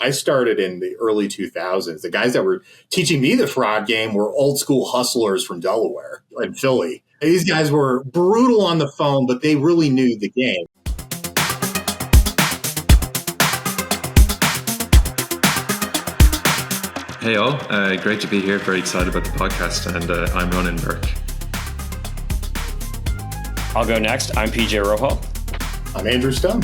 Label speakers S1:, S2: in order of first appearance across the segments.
S1: I started in the early 2000s. The guys that were teaching me the fraud game were old school hustlers from Delaware and Philly. These guys were brutal on the phone, but they really knew the game.
S2: Hey all, great to be here. Very excited about the podcast, and I'm Ronan Burke.
S3: I'll go next. I'm PJ Rojo.
S1: I'm Andrew Stone.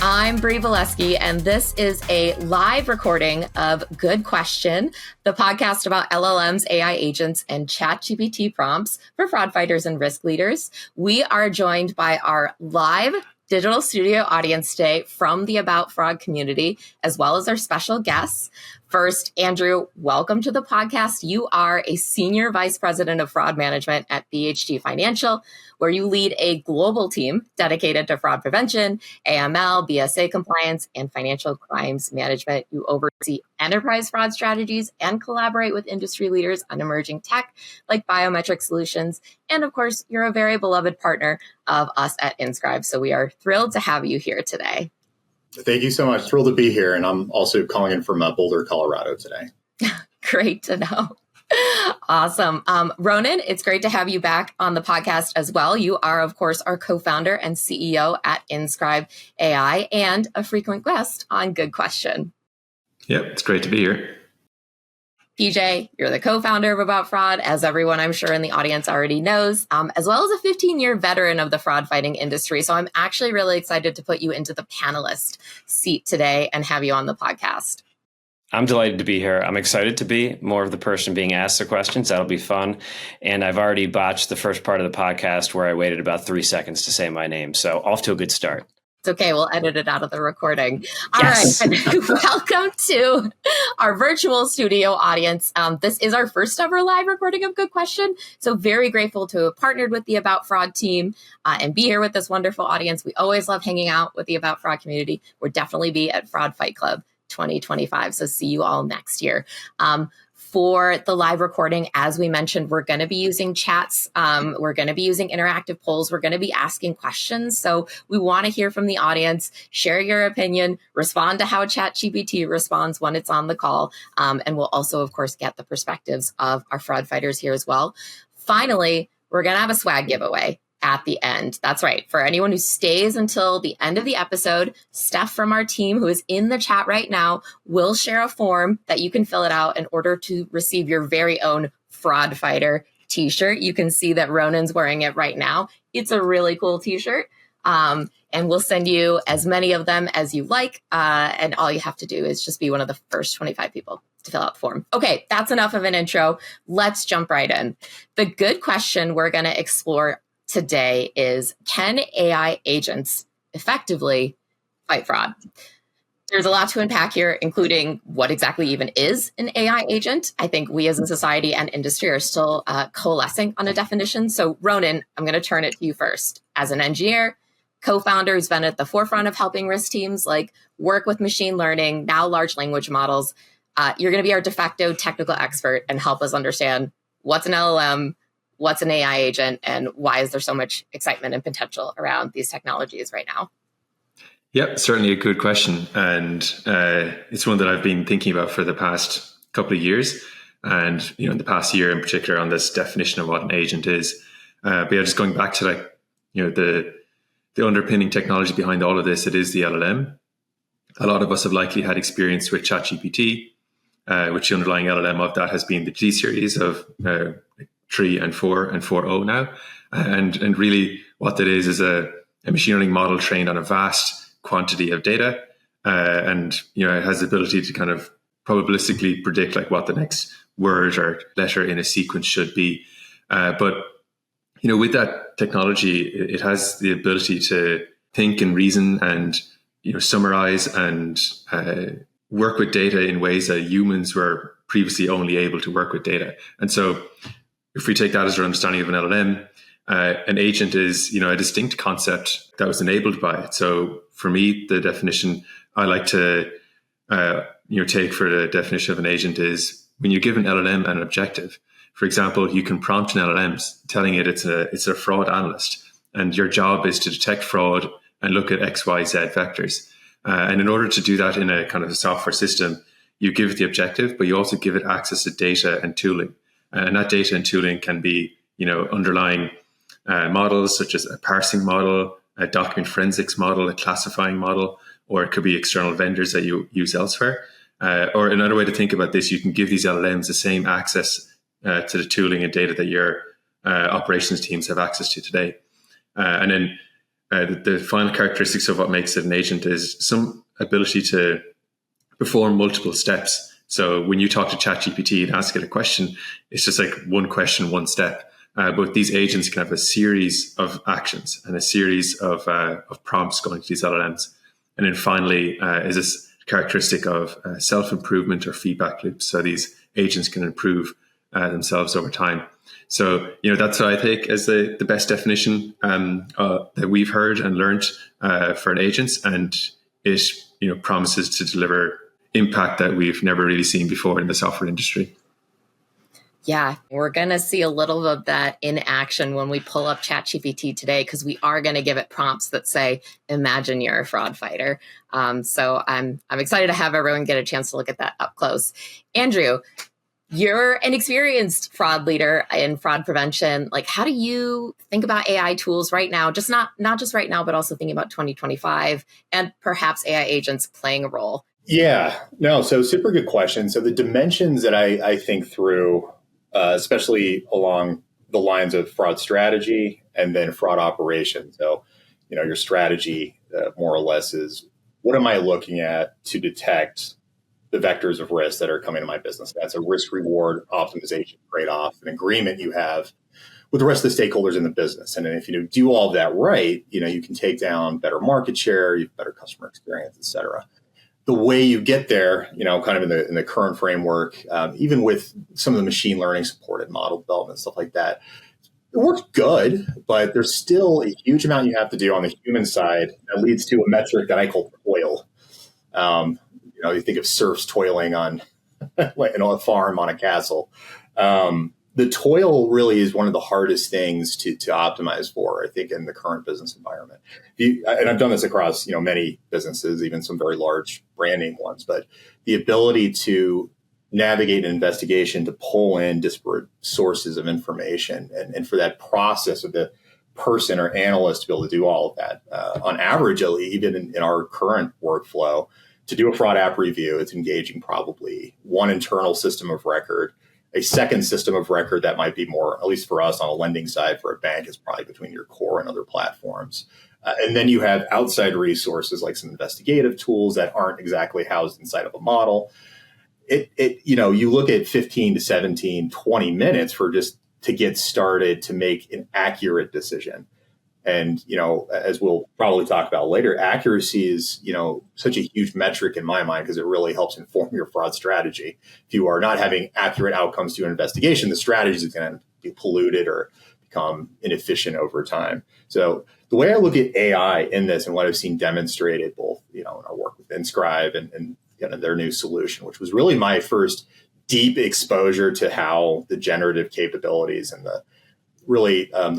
S4: I'm Brie Valesky, and this is a live recording of Good Question, the podcast about LLMs, AI agents, and ChatGPT prompts for fraud fighters and risk leaders. We are joined by our live digital studio audience today from the About Fraud community, as well as our special guests. First, Andrew, welcome to the podcast. You are a Senior Vice President of Fraud Management at BHG Financial, where you lead a global team dedicated to fraud prevention, AML, BSA compliance, and financial crimes management. You oversee enterprise fraud strategies and collaborate with industry leaders on emerging tech like biometric solutions. And of course, you're a very beloved partner of us at Inscribe. So we are thrilled to have you here today.
S1: Thank you so much. Thrilled to be here. And I'm also calling in from Boulder, Colorado today.
S4: Great to know. Awesome. Ronan, it's great to have you back on the podcast as well. You are, of course, our co-founder and CEO at Inscribe AI and a frequent guest on Good Question.
S2: Yep, it's great to be here.
S4: PJ, you're the co-founder of About Fraud, as everyone I'm sure in the audience already knows, as well as a 15-year veteran of the fraud fighting industry. So I'm actually really excited to put you into the panelist seat today and have you on the podcast.
S3: I'm delighted to be here. I'm excited to be more of the person being asked the questions. That'll be fun. And I've already botched the first part of the podcast where I waited about 3 seconds to say my name. So off to a good start.
S4: It's okay. We'll edit it out of the recording. All
S3: yes.
S4: right. Welcome to our virtual studio audience. This is our first ever live recording of Good Question. So very grateful to have partnered with the About Fraud team and be here with this wonderful audience. We always love hanging out with the About Fraud community. We'll definitely be at Fraud Fight Club 2025. So see you all next year. For the live recording, as we mentioned, we're going to be using chats. We're going to be using interactive polls. We're going to be asking questions. So we want to hear from the audience, share your opinion, respond to how ChatGPT responds when it's on the call. And we'll also, of course, get the perspectives of our fraud fighters here as well. Finally, we're going to have a swag giveaway at the end. That's right. For anyone who stays until the end of the episode, Steph from our team, who is in the chat right now, will share a form that you can fill it out in order to receive your very own Fraud Fighter t-shirt. You can see that Ronan's wearing it right now. It's a really cool t-shirt. And we'll send you as many of them as you like. And all you have to do is just be one of the first 25 people to fill out the form. Okay, that's enough of an intro. Let's jump right in. The good question we're going to explore today is, can AI agents effectively fight fraud? There's a lot to unpack here, including what exactly even is an AI agent. I think we as a society and industry are still coalescing on a definition. So Ronan, I'm going to turn it to you first. As an engineer, co-founder who's been at the forefront of helping risk teams like work with machine learning, now large language models, you're going to be our de facto technical expert and help us understand what's an LLM, what's an AI agent, and why is there so much excitement and potential around these technologies right now?
S2: Yep, certainly a good question. And it's one that I've been thinking about for the past couple of years. And, in the past year in particular on this definition of what an agent is. But yeah, just going back to the underpinning technology behind all of this, it is the LLM. A lot of us have likely had experience with ChatGPT, which the underlying LLM of that has been the G series of 3 and 4 and 4.0 now. And really what that is a machine learning model trained on a vast quantity of data. And, it has the ability to kind of probabilistically predict what the next word or letter in a sequence should be. But with that technology, it has the ability to think and reason and, summarize and work with data in ways that humans were previously only able to work with data. And so if we take that as our understanding of an LLM, an agent is, a distinct concept that was enabled by it. So for me, the definition I like to, take for the definition of an agent is when you give an LLM an objective. For example, you can prompt an LLM telling it it's a fraud analyst, and your job is to detect fraud and look at X, Y, Z vectors. And in order to do that in a kind of a software system, you give it the objective, but you also give it access to data and tooling. And that data and tooling can be, underlying models such as a parsing model, a document forensics model, a classifying model, or it could be external vendors that you use elsewhere. Or another way to think about this, you can give these LLMs the same access to the tooling and data that your operations teams have access to today. And then the final characteristics of what makes it an agent is some ability to perform multiple steps. So when you talk to ChatGPT and ask it a question, it's just like one question, one step. But these agents can have a series of actions and a series of prompts going to these LLMs. And then finally, is this characteristic of self-improvement or feedback loops. So these agents can improve themselves over time. So, that's what I take as the best definition that we've heard and learned for an agent. And it, promises to deliver impact that we've never really seen before in the software industry.
S4: Yeah, we're going to see a little of that in action when we pull up ChatGPT today, because we are going to give it prompts that say, imagine you're a fraud fighter. So I'm excited to have everyone get a chance to look at that up close. Andrew, you're an experienced fraud leader in fraud prevention. Like, how do you think about AI tools right now? Just not just right now, but also thinking about 2025 and perhaps AI agents playing a role.
S1: Yeah, no, so super good question. So the dimensions that I think through, especially along the lines of fraud strategy and then fraud operations. So, your strategy more or less is, what am I looking at to detect the vectors of risk that are coming to my business? That's a risk reward optimization trade-off, an agreement you have with the rest of the stakeholders in the business. And then if you do all of that right, you can take down better market share, you have better customer experience, et cetera. The way you get there, kind of in the current framework, even with some of the machine learning supported model development, stuff like that, it works good, but there's still a huge amount you have to do on the human side that leads to a metric that I call toil. You think of serfs toiling on a farm on a castle. The toil really is one of the hardest things to optimize for, I think, in the current business environment. And I've done this across, many businesses, even some very large brand name ones, but the ability to navigate an investigation, to pull in disparate sources of information, and for that process of the person or analyst to be able to do all of that, on average, even in our current workflow, to do a fraud app review, it's engaging probably one internal system of record. A second system of record that might be more, at least for us on a lending side for a bank, is probably between your core and other platforms. And then you have outside resources like some investigative tools that aren't exactly housed inside of a model. You look at 15 to 17, 20 minutes for just to get started to make an accurate decision. And, as we'll probably talk about later, accuracy is, such a huge metric in my mind, because it really helps inform your fraud strategy. If you are not having accurate outcomes to an investigation, the strategy is going to be polluted or become inefficient over time. So the way I look at AI in this, and what I've seen demonstrated both, in our work with Inscribe and their new solution, which was really my first deep exposure to how the generative capabilities and the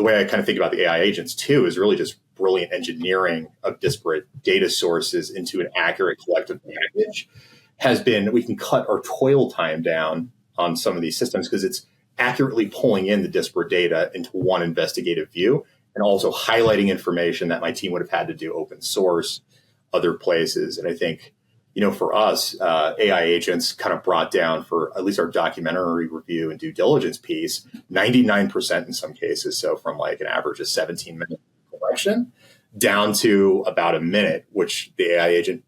S1: way I kind of think about the AI agents too is really just brilliant engineering of disparate data sources into an accurate collective package has been, we can cut our toil time down on some of these systems because it's accurately pulling in the disparate data into one investigative view, and also highlighting information that my team would have had to do open source, other places. And I think, for us, AI agents kind of brought down, for at least our documentary review and due diligence piece, 99% in some cases. So from like an average of 17-minute collection down to about a minute, which the AI agent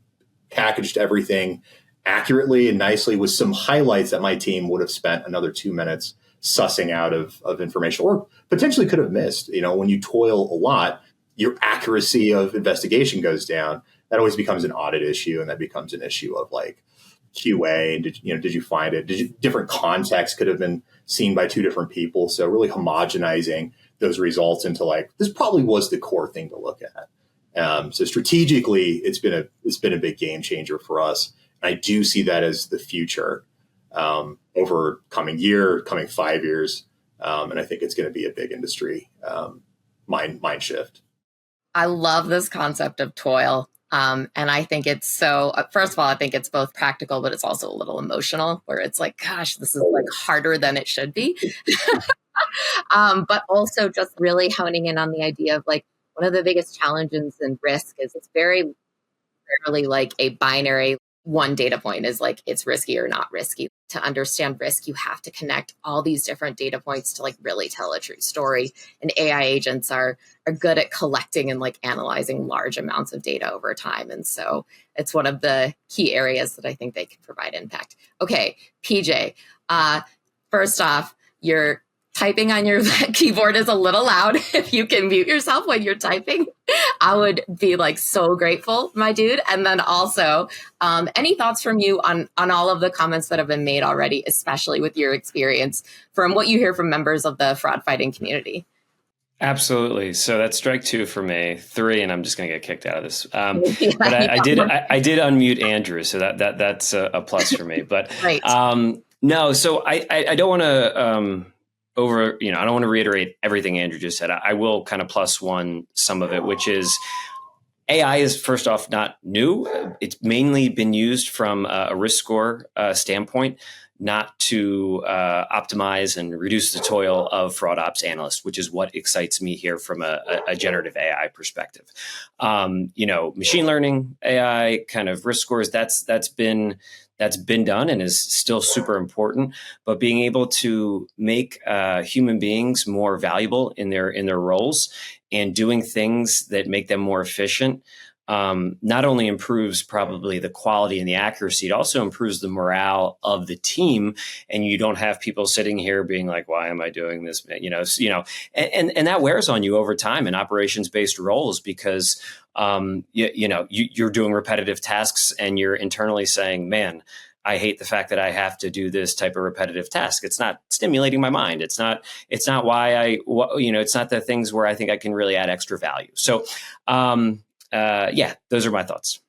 S1: packaged everything accurately and nicely with some highlights that my team would have spent another 2 minutes sussing out of information, or potentially could have missed. When you toil a lot, your accuracy of investigation goes down. That always becomes an audit issue, and that becomes an issue of like QA. And did you find it? Different contexts could have been seen by two different people. So really homogenizing those results into like, this probably was the core thing to look at. So strategically, it's been a big game changer for us. And I do see that as the future over coming 5 years. And I think it's going to be a big industry mind shift.
S4: I love this concept of toil. And I think it's first of all, I think it's both practical, but it's also a little emotional where it's like, gosh, this is like harder than it should be. But also just really honing in on the idea of like, one of the biggest challenges in risk is it's very rarely like a binary one data point is like it's risky or not risky. To understand risk, you have to connect all these different data points to like really tell a true story. And AI agents are good at collecting and like analyzing large amounts of data over time. And so it's one of the key areas that I think they can provide impact. Okay, PJ, first off, your typing on your keyboard is a little loud. If you can mute yourself when you're typing, I would be like so grateful, my dude. And then also, any thoughts from you on all of the comments that have been made already, especially with your experience from what you hear from members of the fraud fighting community?
S3: Absolutely. So that's strike 2 for me, 3, and I'm just going to get kicked out of this. But I did unmute Andrew, so that's a plus for me. But
S4: right.
S3: No, so I don't want to I don't want to reiterate everything Andrew just said. I will kind of plus one some of it, which is AI is first off not new. It's mainly been used from a risk score standpoint, not to optimize and reduce the toil of fraud ops analysts, which is what excites me here from a generative AI perspective. Machine learning, AI, kind of risk scores, that's been done and is still super important. But being able to make human beings more valuable in their roles and doing things that make them more efficient not only improves probably the quality and the accuracy, it also improves the morale of the team. And you don't have people sitting here being like, why am I doing this? And that wears on you over time in operations-based roles because you're doing repetitive tasks and you're internally saying, man, I hate the fact that I have to do this type of repetitive task. It's not stimulating my mind. It's not it's not the things where I think I can really add extra value. So, those are my thoughts.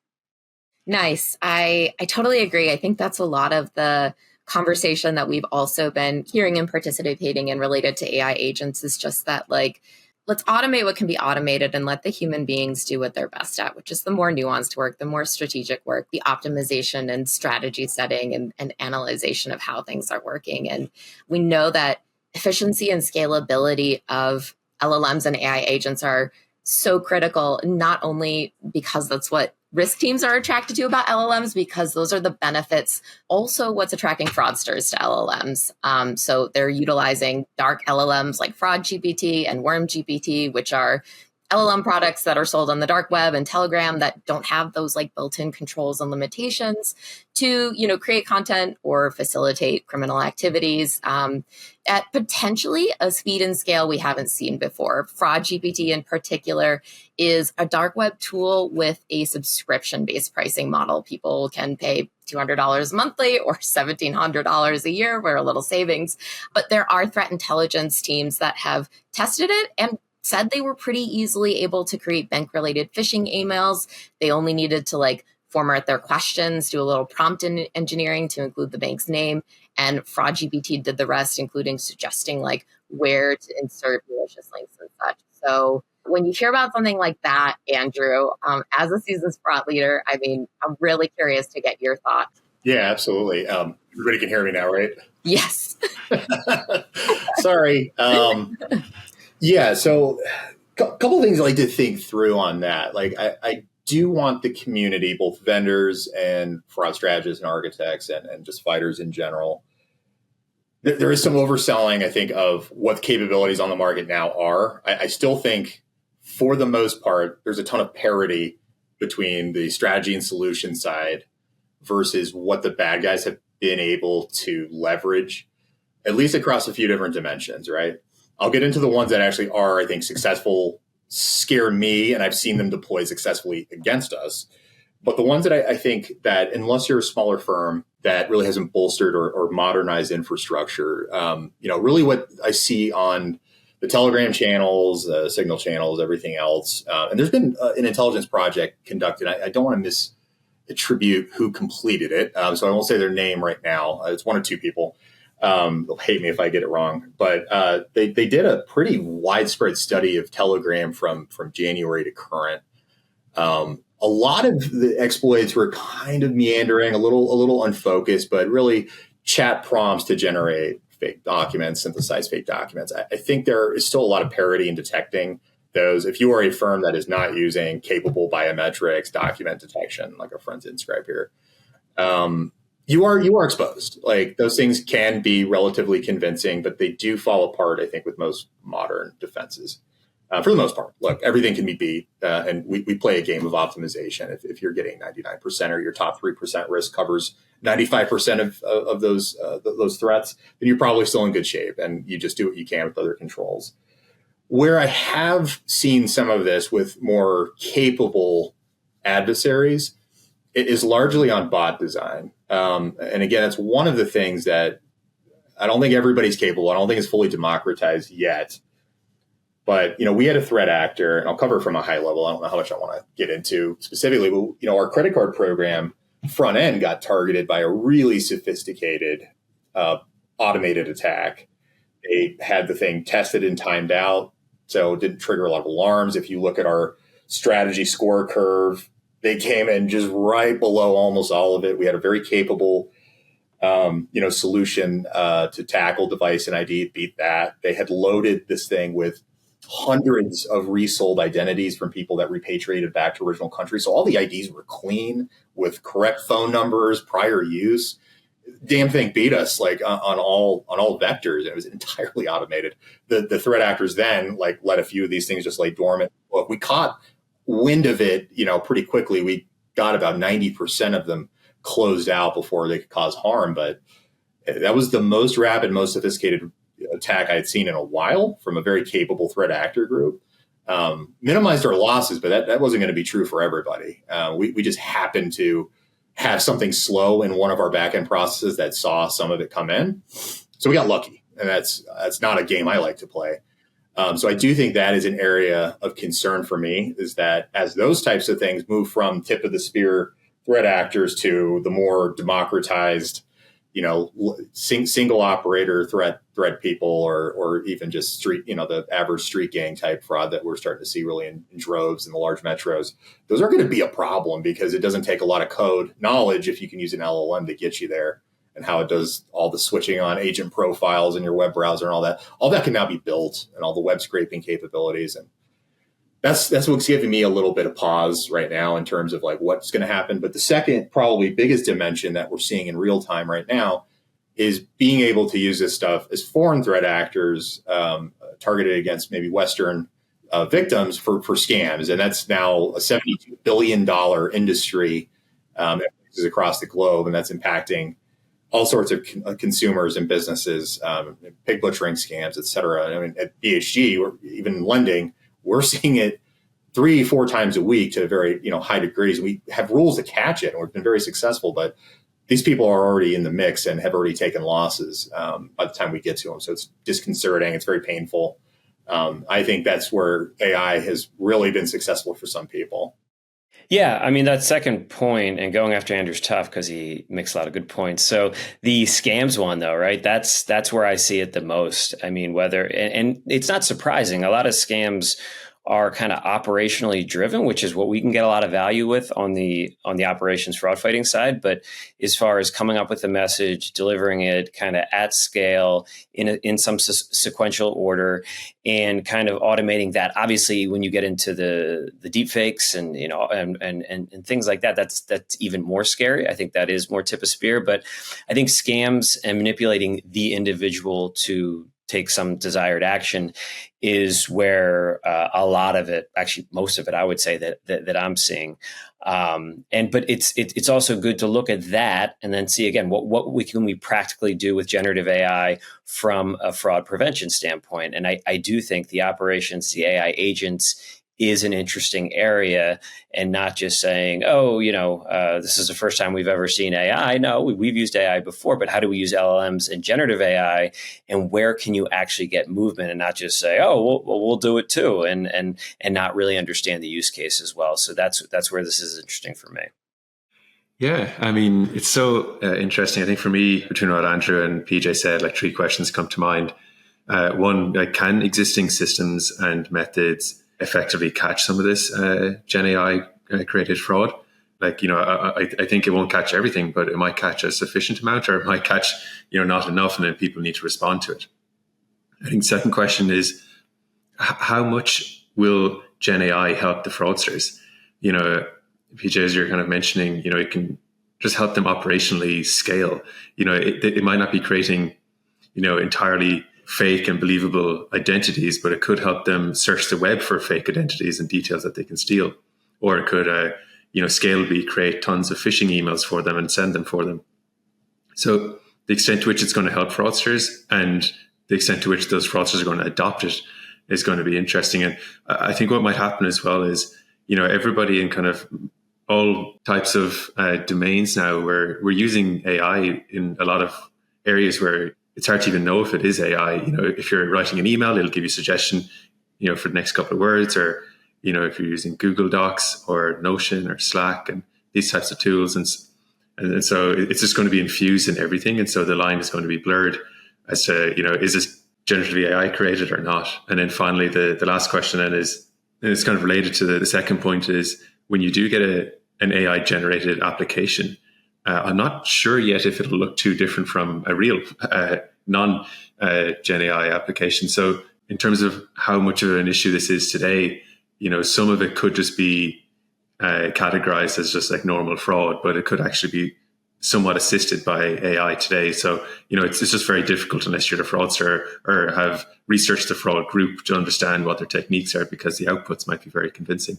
S4: Nice. I totally agree. I think that's a lot of the conversation that we've also been hearing and participating in related to AI agents is just that, like, let's automate what can be automated and let the human beings do what they're best at, which is the more nuanced work, the more strategic work, the optimization and strategy setting and analyzation of how things are working. And we know that efficiency and scalability of LLMs and AI agents are so critical, not only because that's what risk teams are attracted to about LLMs, because those are the benefits, also what's attracting fraudsters to LLMs. So they're utilizing dark LLMs like Fraud GPT and Worm GPT, which are LLM products that are sold on the dark web and Telegram that don't have those like built-in controls and limitations to, create content or facilitate criminal activities at potentially a speed and scale we haven't seen before. Fraud GPT in particular is a dark web tool with a subscription-based pricing model. People can pay $200 monthly or $1,700 a year for a little savings. But there are threat intelligence teams that have tested it and said they were pretty easily able to create bank-related phishing emails. They only needed to format their questions, do a little prompt engineering to include the bank's name, and Fraud GPT did the rest, including suggesting where to insert malicious links and such. So when you hear about something like that, Andrew, as a seasoned fraud leader, I'm really curious to get your thoughts.
S1: Yeah, absolutely. Everybody can hear me now, right?
S4: Yes.
S1: Sorry. Yeah, so a couple of things I like to think through on that. I do want the community, both vendors and fraud strategists and architects and just fighters in general. There is some overselling, I think, of what the capabilities on the market now are. I still think, for the most part, there's a ton of parity between the strategy and solution side versus what the bad guys have been able to leverage, at least across a few different dimensions, right? I'll get into the ones that actually are, I think, successful, scare me, and I've seen them deploy successfully against us. But the ones that I think that, unless you're a smaller firm that really hasn't bolstered or modernized infrastructure, really what I see on the Telegram channels, Signal channels, everything else, and there's been an intelligence project conducted. I don't want to misattribute who completed it, so I won't say their name right now. It's one or two people. They'll hate me if I get it wrong, but they did a pretty widespread study of Telegram from January to current. a lot of the exploits were kind of meandering, a little unfocused, but really chat prompts to generate fake documents, synthesize fake documents. I think there is still a lot of parity in detecting those. If you are a firm that is not using capable biometrics, document detection, like our friends at Inscribe here, you are exposed. Like those things can be relatively convincing, but they do fall apart, I think, with most modern defenses. For the most part, look, everything can be beat, and we play a game of optimization. If you're getting 99% or your top 3% risk covers 95% of those threats, then you're probably still in good shape, and you just do what you can with other controls. Where I have seen some of this with more capable adversaries, it is largely on bot design. And again, it's one of the things that I don't think everybody's capable. I don't think it's fully democratized yet. But, we had a threat actor, and I'll cover from a high level. I don't know how much I want to get into specifically, but, our credit card program front end got targeted by a really sophisticated automated attack. They had the thing tested and timed out, so it didn't trigger a lot of alarms. If you look at our strategy score curve, they came in just right below almost all of it. We had a very capable solution to tackle device and ID, beat that. They had loaded this thing with hundreds of resold identities from people that repatriated back to original country. So all the IDs were clean with correct phone numbers, prior use. Damn thing beat us like on all vectors. It was entirely automated. The threat actors then let a few of these things just lay dormant. Well, we caught wind of it, pretty quickly. We got about 90% of them closed out before they could cause harm. But that was the most rapid, most sophisticated attack I had seen in a while from a very capable threat actor group. Minimized our losses, but that wasn't going to be true for everybody. We just happened to have something slow in one of our backend processes that saw some of it come in. So we got lucky, and that's not a game I like to play. So I do think that is an area of concern for me, is that as those types of things move from tip of the spear threat actors to the more democratized, single operator threat people, or even just street, the average street gang type fraud that we're starting to see really in droves in the large metros, those are going to be a problem because it doesn't take a lot of code knowledge if you can use an LLM to get you there, and how it does all the switching on agent profiles in your web browser and all that. All that can now be built, and all the web scraping capabilities. And that's what's giving me a little bit of pause right now in terms of what's going to happen. But the second, probably biggest dimension that we're seeing in real time right now is being able to use this stuff as foreign threat actors targeted against maybe Western victims for scams. And that's now a $72 billion industry across the globe. And that's impacting all sorts of consumers and businesses, pig butchering scams, et cetera. I mean, at BHG, or even lending, we're seeing it 3-4 times a week to very high degrees. We have rules to catch it, and we've been very successful. But these people are already in the mix and have already taken losses by the time we get to them. So it's disconcerting. It's very painful. I think that's where AI has really been successful for some people.
S3: Yeah, I mean, that second point, and going after Andrew's tough because he makes a lot of good points. So the scams one, though, right? That's where I see it the most. I mean, and it's not surprising. A lot of scams are kind of operationally driven, which is what we can get a lot of value with on the operations fraud fighting side. But as far as coming up with a message, delivering it kind of at scale in some sequential order, and kind of automating that. Obviously, when you get into the deep fakes and and things like that, that's even more scary. I think that is more tip of spear. But I think scams and manipulating the individual to take some desired action is where a lot of it, actually most of it, I would say that I'm seeing. But it's also good to look at that and then see again what can we practically do with generative AI from a fraud prevention standpoint. And I do think the operations, the AI agents, is an interesting area, and not just saying, this is the first time we've ever seen AI. No, we've used AI before, but how do we use LLMs and generative AI, and where can you actually get movement, and not just say, we'll do it too, and not really understand the use case as well. So that's where this is interesting for me.
S2: Yeah, I mean, it's so interesting. I think for me, between what Andrew and PJ said, 3 questions come to mind. One, can existing systems and methods effectively catch some of this Gen AI created fraud. Like, I think it won't catch everything, but it might catch a sufficient amount, or it might catch, not enough, and then people need to respond to it. I think the second question is, how much will Gen AI help the fraudsters? PJ, as you're kind of mentioning, it can just help them operationally scale. It might not be creating, entirely fake and believable identities, but it could help them search the web for fake identities and details that they can steal. Or it could, scalably create tons of phishing emails for them and send them for them. So the extent to which it's going to help fraudsters and the extent to which those fraudsters are going to adopt it is going to be interesting. And I think what might happen as well is, everybody in kind of all types of domains now, where we're using AI in a lot of areas where it's hard to even know if it is AI. If you're writing an email, it'll give you a suggestion, for the next couple of words, or, if you're using Google Docs or Notion or Slack and these types of tools. And so it's just going to be infused in everything. And so the line is going to be blurred as to, is this generative AI created or not? And then finally, the last question then is, and it's kind of related to the second point, is when you do get an AI generated application, I'm not sure yet if it'll look too different from a real non-Gen AI application. So in terms of how much of an issue this is today, some of it could just be categorized as just like normal fraud, but it could actually be somewhat assisted by AI today. So, it's just very difficult unless you're the fraudster or have researched the fraud group to understand what their techniques are, because the outputs might be very convincing.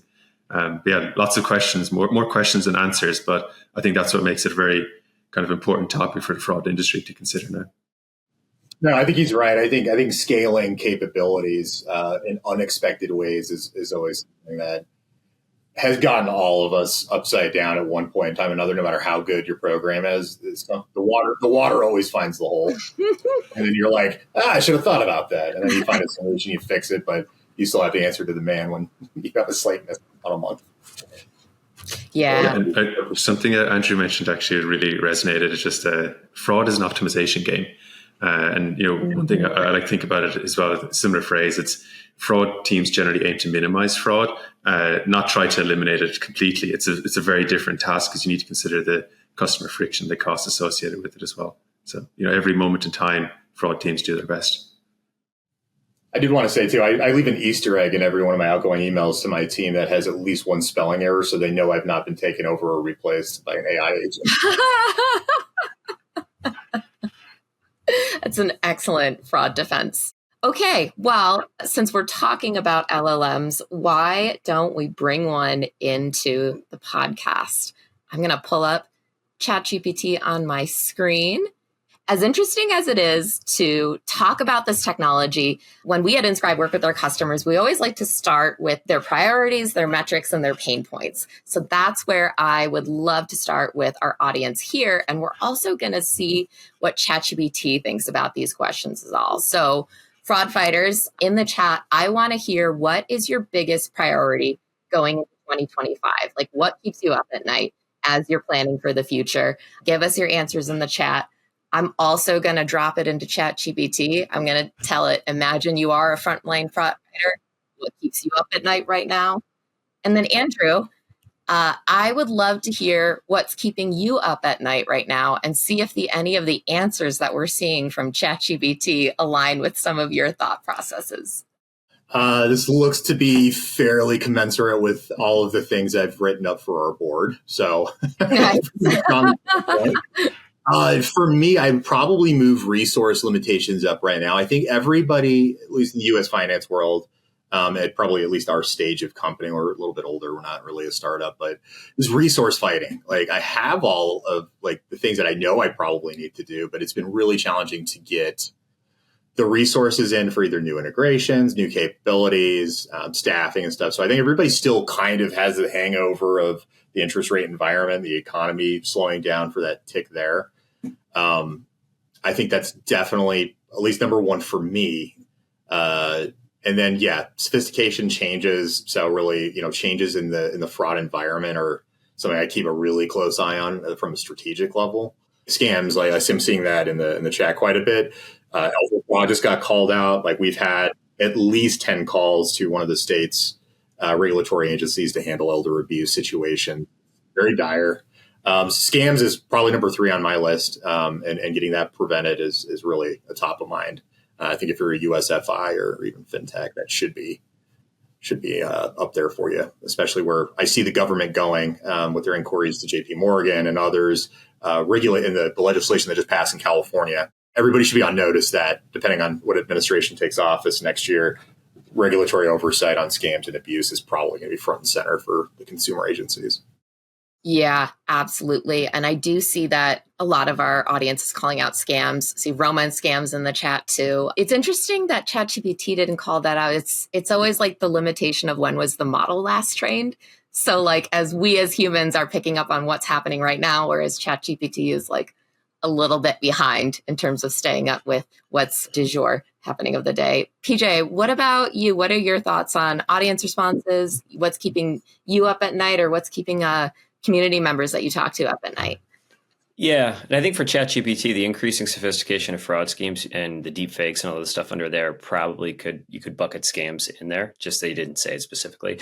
S2: But yeah, lots of questions, more questions than answers, but I think that's what makes it a very kind of important topic for the fraud industry to consider now.
S1: No, I think he's right. I think scaling capabilities in unexpected ways is always something that has gotten all of us upside down at one point in time or another. No matter how good your program is, the water always finds the hole, and then you're like, I should have thought about that. And then you find a solution, you fix it, but you still have to answer to the man when you have a slight miss on a month.
S4: Yeah.
S2: And something that Andrew mentioned actually really resonated. It's just fraud is an optimization game. And one thing I like to think about it as well, a similar phrase, it's fraud teams generally aim to minimize fraud, not try to eliminate it completely. It's a very different task, because you need to consider the customer friction, the cost associated with it as well. So, every moment in time, fraud teams do their best.
S1: I did want to say too, I leave an Easter egg in every one of my outgoing emails to my team that has at least one spelling error, so they know I've not been taken over or replaced by an AI agent.
S4: That's an excellent fraud defense. Okay, well, since we're talking about LLMs, why don't we bring one into the podcast? I'm going to pull up ChatGPT on my screen. As interesting as it is to talk about this technology, when we at Inscribe work with our customers, we always like to start with their priorities, their metrics, and their pain points. So that's where I would love to start with our audience here. And we're also going to see what ChatGPT thinks about these questions as well. So fraud fighters in the chat, I want to hear, what is your biggest priority going into 2025? Like, what keeps you up at night as you're planning for the future? Give us your answers in the chat. I'm also going to drop it into ChatGPT. I'm going to tell it, imagine you are a frontline fraud fighter. What keeps you up at night right now? And then Andrew, I would love to hear what's keeping you up at night right now, and see if any of the answers that we're seeing from ChatGPT align with some of your thought processes.
S1: This looks to be fairly commensurate with all of the things I've written up for our board. So for me, I would probably move resource limitations up right now. I think everybody, at least in the U.S. finance world, at probably at least our stage of company, we're a little bit older, we're not really a startup, but is resource fighting. Like, I have all of like the things that I know I probably need to do, but it's been really challenging to get the resources in for either new integrations, new capabilities, staffing and stuff. So I think everybody still kind of has the hangover of the interest rate environment, the economy slowing down for that tick there. I think that's definitely at least number one for me. And then, sophistication changes. So really, changes in the fraud environment are something I keep a really close eye on from a strategic level. Scams, like I'm seeing that in the chat quite a bit. Alpha fraud just got called out. Like, we've had at least 10 calls to one of the state's regulatory agencies to handle elder abuse situation. Very dire. Scams is probably number 3 on my list, and getting that prevented is really a top of mind. I think if you're a USFI or even fintech, that should be up there for you, especially where I see the government going with their inquiries to JP Morgan and others, regulating the legislation that just passed in California. Everybody should be on notice that depending on what administration takes office next year, regulatory oversight on scams and abuse is probably going to be front and center for the consumer agencies.
S4: Yeah, absolutely. And I do see that a lot of our audience is calling out scams. See romance scams in the chat too. It's interesting that ChatGPT didn't call that out. It's always like the limitation of when was the model last trained. So like as we as humans are picking up on what's happening right now, whereas ChatGPT is like a little bit behind in terms of staying up with what's du jour happening of the day. PJ, what about you? What are your thoughts on audience responses? What's keeping you up at night, or what's keeping community members that you talk to up at night?
S3: Yeah. And I think for ChatGPT, the increasing sophistication of fraud schemes and the deep fakes and all this stuff under there probably you could bucket scams in there, just they didn't say it specifically.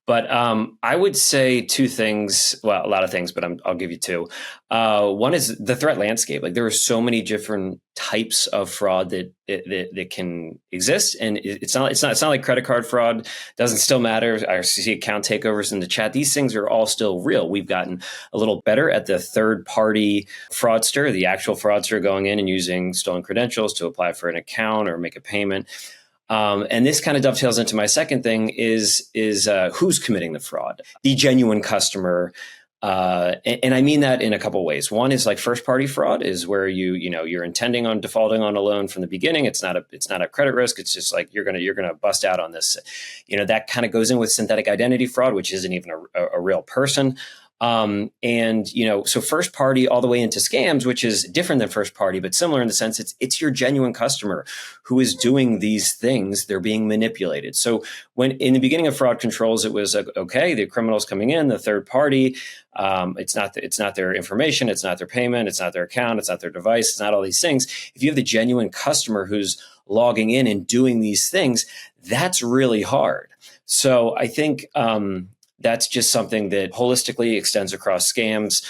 S3: But I would say 2 things, well, a lot of things, but I'll give you 2. One is the threat landscape. Like there are so many different types of fraud that can exist. And it's not like credit card fraud doesn't still matter. I see account takeovers in the chat. These things are all still real. We've gotten a little better at the third party fraudster, the actual fraudster going in and using stolen credentials to apply for an account or make a payment. And this kind of dovetails into my second thing is who's committing the fraud, the genuine customer. And I mean that in a couple of ways. One is like first party fraud is where you're intending on defaulting on a loan from the beginning. It's not a credit risk. It's just like you're gonna bust out on this. That kind of goes in with synthetic identity fraud, which isn't even a real person. So first party all the way into scams, which is different than first party, but similar in the sense it's your genuine customer who is doing these things. They're being manipulated. So when in the beginning of fraud controls, it was okay, the criminal's coming in, the third party, it's not their information, it's not their payment, it's not their account, it's not their device, it's not all these things. If you have the genuine customer who's logging in and doing these things, that's really hard. So I think, that's just something that holistically extends across scams,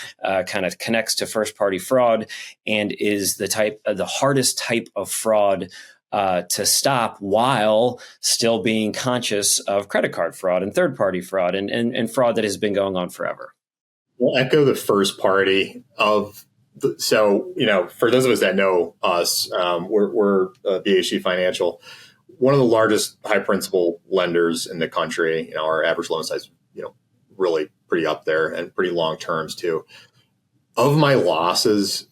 S3: kind of connects to first-party fraud, and is the hardest type of fraud to stop while still being conscious of credit card fraud and third-party fraud and fraud that has been going on forever.
S1: We'll echo the first party of. So, for those of us that know us, we're BHG Financial, one of the largest high principal lenders in the country. Our average loan size, really pretty up there and pretty long terms too. Of my losses,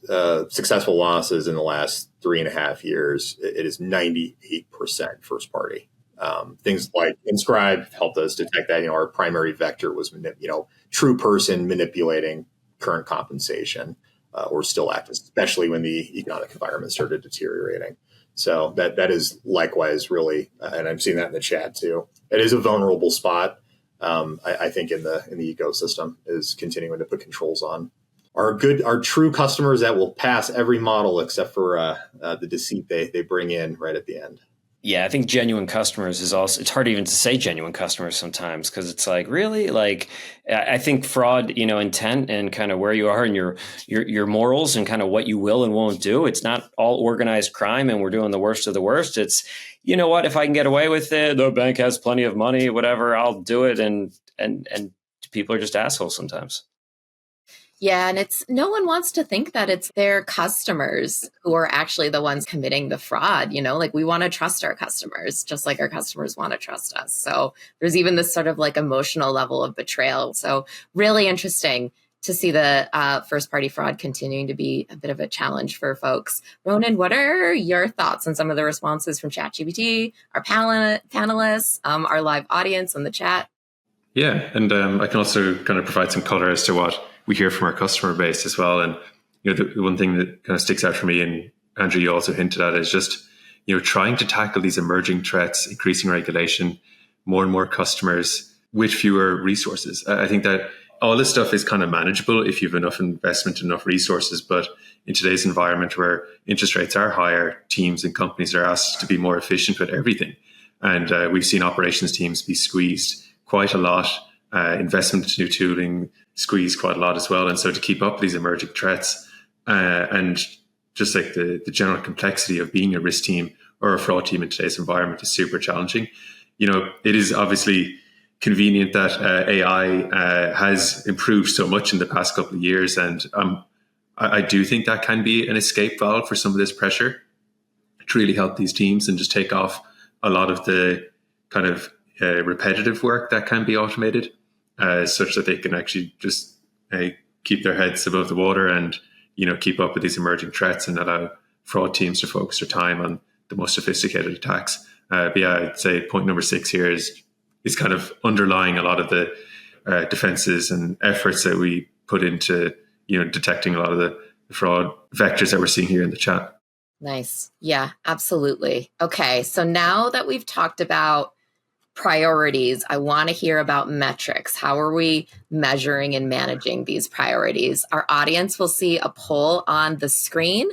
S1: successful losses in the last 3.5 years, it is 98% first party. Things like Inscribe helped us detect that. Our primary vector was, true person manipulating current compensation or still active, especially when the economic environment started deteriorating. So that is likewise really, and I'm seeing that in the chat too. It is a vulnerable spot. I think in the ecosystem is continuing to put controls on our true customers that will pass every model except for the deceit they bring in right at the end.
S3: Yeah, I think genuine customers is also, it's hard even to say genuine customers sometimes because it's like, really? Like, I think fraud, intent and kind of where you are and your morals and kind of what you will and won't do. It's not all organized crime and we're doing the worst of the worst. It's, what, if I can get away with it, the bank has plenty of money, whatever, I'll do it. And people are just assholes sometimes.
S4: Yeah, and no one wants to think that it's their customers who are actually the ones committing the fraud. Like we want to trust our customers, just like our customers want to trust us. So there's even this sort of like emotional level of betrayal. So really interesting to see the first party fraud continuing to be a bit of a challenge for folks. Ronan, what are your thoughts on some of the responses from ChatGPT, our panelists, our live audience in the chat?
S2: Yeah, and I can also kind of provide some color as to what we hear from our customer base as well. And the one thing that kind of sticks out for me, and Andrew, you also hinted at, is just trying to tackle these emerging threats, increasing regulation, more and more customers with fewer resources. I think that all this stuff is kind of manageable if you have enough investment, enough resources. But in today's environment where interest rates are higher, teams and companies are asked to be more efficient with everything. And we've seen operations teams be squeezed quite a lot, investment into new tooling squeezed quite a lot as well. And so to keep up with these emerging threats and just like the general complexity of being a risk team or a fraud team in today's environment is super challenging. It is obviously convenient that AI has improved so much in the past couple of years. And I do think that can be an escape valve for some of this pressure to really help these teams and just take off a lot of the kind of repetitive work that can be automated, such that they can actually just keep their heads above the water and, keep up with these emerging threats and allow fraud teams to focus their time on the most sophisticated attacks. But yeah, I'd say point number 6 here is kind of underlying a lot of the defenses and efforts that we put into, detecting a lot of the fraud vectors that we're seeing here in the chat.
S4: Nice. Yeah, absolutely. Okay. So now that we've talked about priorities, I want to hear about metrics. How are we measuring and managing these priorities? Our audience will see a poll on the screen.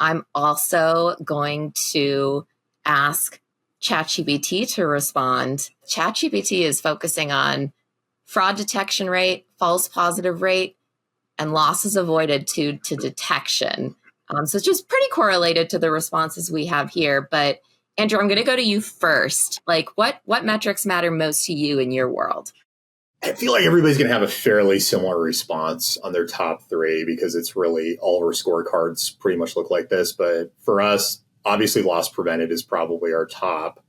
S4: I'm also going to ask ChatGPT to respond. ChatGPT is focusing on fraud detection rate, false positive rate, and losses avoided to detection. So it's just pretty correlated to the responses we have here. But Andrew, I'm going to go to you first. Like, what metrics matter most to you in your world?
S1: I feel like everybody's going to have a fairly similar response on their top 3 because it's really all of our scorecards pretty much look like this. But for us, obviously, loss prevented is probably our top.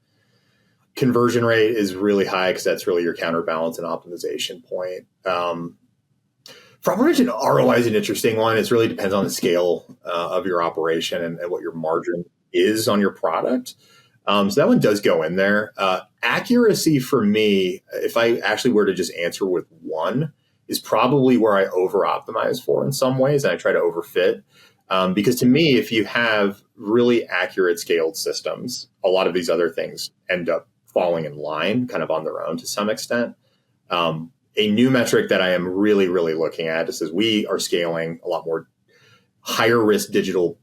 S1: Conversion rate is really high because that's really your counterbalance and optimization point. Fraud prevention ROI is an interesting one. It really depends on the scale of your operation and what your margin is on your product. So that one does go in there. Accuracy for me, if I actually were to just answer with one, is probably where I over-optimize for in some ways, and I try to overfit. Because to me, if you have really accurate scaled systems, a lot of these other things end up falling in line kind of on their own to some extent. A new metric that I am really, really looking at is as we are scaling a lot more higher risk digital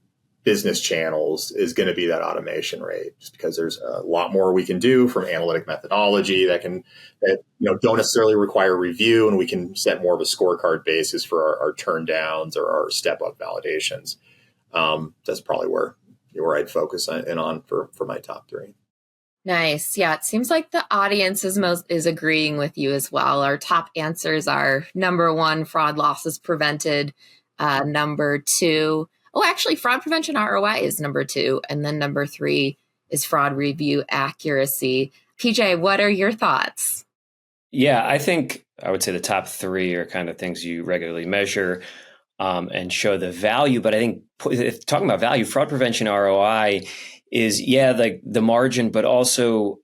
S1: business channels is going to be that automation rate, just because there's a lot more we can do from analytic methodology that don't necessarily require review, and we can set more of a scorecard basis for our turn downs or our step up validations. That's probably where I'd focus in on for my top 3.
S4: Nice. Yeah, it seems like the audience is agreeing with you as well. Our top answers are number 1, fraud losses prevented. Number 2, actually, fraud prevention ROI is number 2. And then number 3 is fraud review accuracy. PJ, what are your thoughts?
S3: Yeah, I think I would say the top 3 are kind of things you regularly measure and show the value. But I think if talking about value, fraud prevention ROI is, like the margin, but also,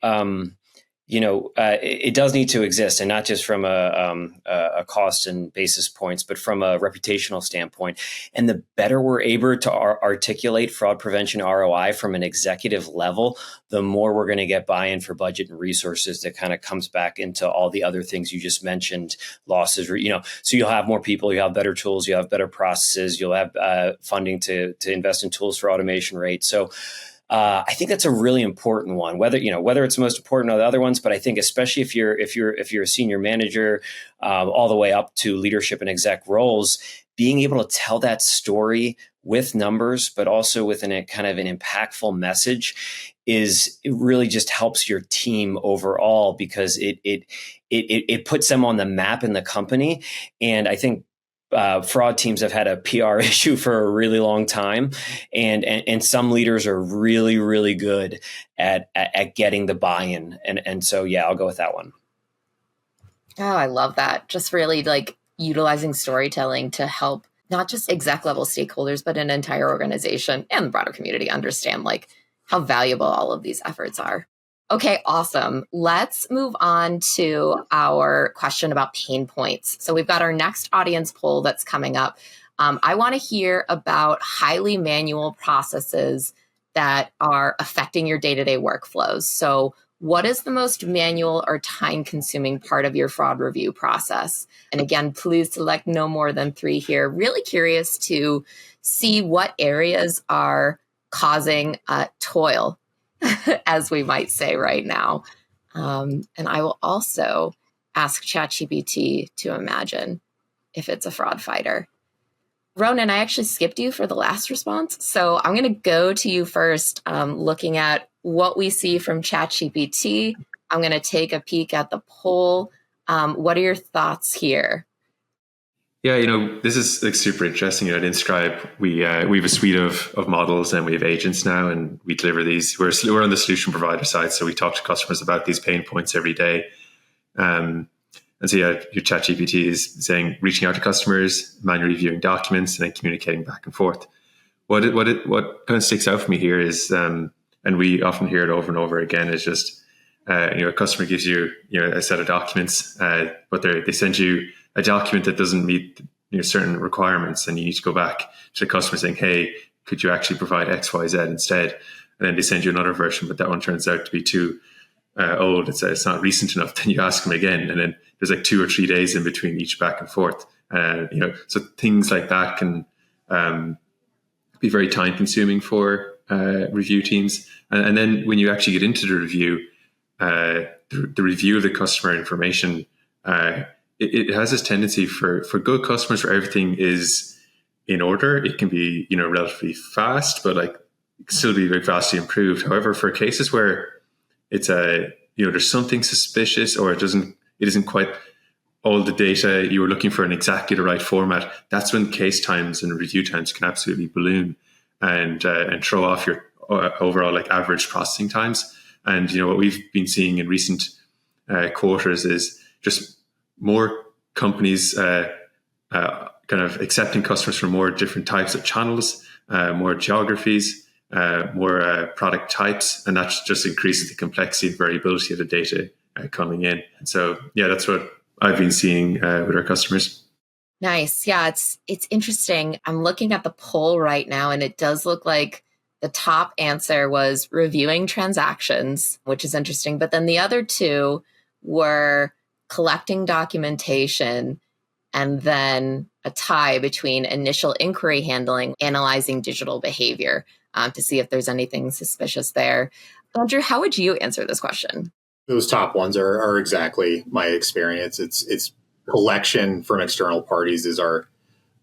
S3: it does need to exist, and not just from a cost and basis points, but from a reputational standpoint. And the better we're able to articulate fraud prevention ROI from an executive level, the more we're going to get buy-in for budget and resources that kind of comes back into all the other things you just mentioned, losses, so you'll have more people, you have better tools, you have better processes, you'll have funding to invest in tools for automation rate. So I think that's a really important one, whether it's the most important of the other ones, but I think especially if you're a senior manager, all the way up to leadership and exec roles, being able to tell that story with numbers, but also with a kind of an impactful message it really just helps your team overall, because it puts them on the map in the company. And I think fraud teams have had a PR issue for a really long time, and some leaders are really, really good at getting the buy-in, and so I'll go with that one.
S4: Oh, I love that. Just really like utilizing storytelling to help not just exec level stakeholders, but an entire organization and the broader community understand like how valuable all of these efforts are. Okay, awesome. Let's move on to our question about pain points. So we've got our next audience poll that's coming up. I want to hear about highly manual processes that are affecting your day-to-day workflows. So what is the most manual or time-consuming part of your fraud review process? And again, please select no more than 3 here. Really curious to see what areas are causing toil, as we might say right now. And I will also ask ChatGPT to imagine if it's a fraud fighter. Ronan, I actually skipped you for the last response. So I'm going to go to you first, looking at what we see from ChatGPT. I'm going to take a peek at the poll. What are your thoughts here?
S2: Yeah, this is like super interesting. At Inscribe, we have a suite of models and we have agents now, and we deliver these. We're on the solution provider side, so we talk to customers about these pain points every day. And so yeah, your ChatGPT is saying reaching out to customers, manually reviewing documents, and then communicating back and forth. What kind of sticks out for me here is, and we often hear it over and over again, is just a customer gives you a set of documents, but they send you a document that doesn't meet certain requirements, and you need to go back to the customer saying, "Hey, could you actually provide X, Y, Z instead?" And then they send you another version, but that one turns out to be too old. It's not recent enough. Then you ask them again, and then there's like 2 or 3 days in between each back and forth. So things like that can be very time consuming for review teams. And then when you actually get into the review, the review of the customer information, it has this tendency for good customers where everything is in order. It can be relatively fast, but like still be very vastly improved. However, for cases where it's there's something suspicious, or it isn't quite all the data you were looking for in exactly the right format, that's when case times and review times can absolutely balloon and throw off your overall like average processing times. And what we've been seeing in recent quarters is just more companies kind of accepting customers from more different types of channels, more geographies, more product types, and that just increases the complexity and variability of the data coming in. And so, yeah, that's what I've been seeing with our customers.
S4: Nice. Yeah, it's interesting. I'm looking at the poll right now, and it does look like the top answer was reviewing transactions, which is interesting. But then the other two were collecting documentation, and then a tie between initial inquiry handling, analyzing digital behavior to see if there's anything suspicious there. Andrew, how would you answer this question?
S1: Those top ones are exactly my experience. It's collection from external parties is our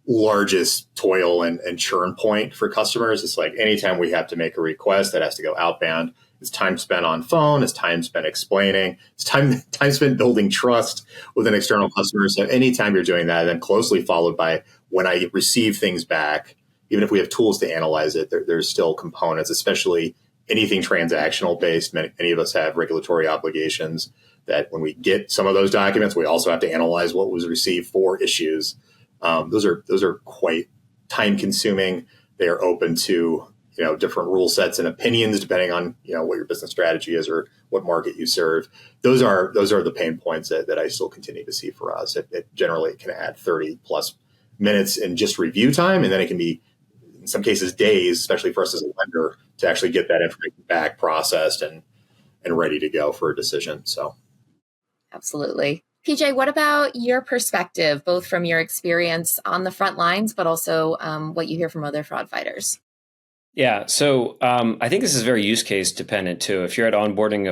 S1: largest toil and churn point for customers. It's like anytime we have to make a request that has to go outbound, it's time spent on phone, it's time spent explaining, it's time spent building trust with an external customer. So anytime you're doing that, then closely followed by when I receive things back, even if we have tools to analyze it, there's still components, especially anything transactional based. Many of us have regulatory obligations that when we get some of those documents, we also have to analyze what was received for issues. Those are quite time consuming. They are open to different rule sets and opinions depending on what your business strategy is or what market you serve. Those are the pain points that I still continue to see for us. It generally can add 30 plus minutes in just review time, and then it can be in some cases days, especially for us as a lender, to actually get that information back, processed, and ready to go for a decision. So,
S4: absolutely. PJ, what about your perspective, both from your experience on the front lines, but also what you hear from other fraud fighters?
S3: Yeah, so I think this is very use case dependent too. If you're at onboarding,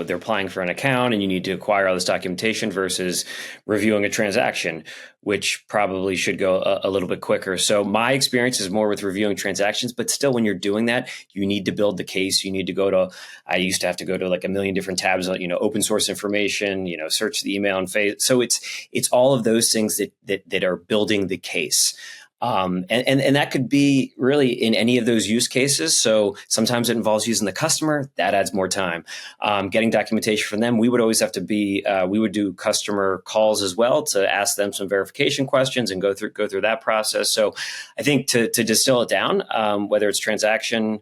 S3: they're applying for an account and you need to acquire all this documentation versus reviewing a transaction, which probably should go a little bit quicker. So my experience is more with reviewing transactions, but still when you're doing that, you need to build the case. You need to I used to have to go to like a million different tabs, open source information, search the email and face. So it's all of those things that are building the case. And that could be really in any of those use cases. So sometimes it involves using the customer. That adds more time. Getting documentation from them. We would always have to we would do customer calls as well to ask them some verification questions and go through that process. So I think to distill it down, whether it's transaction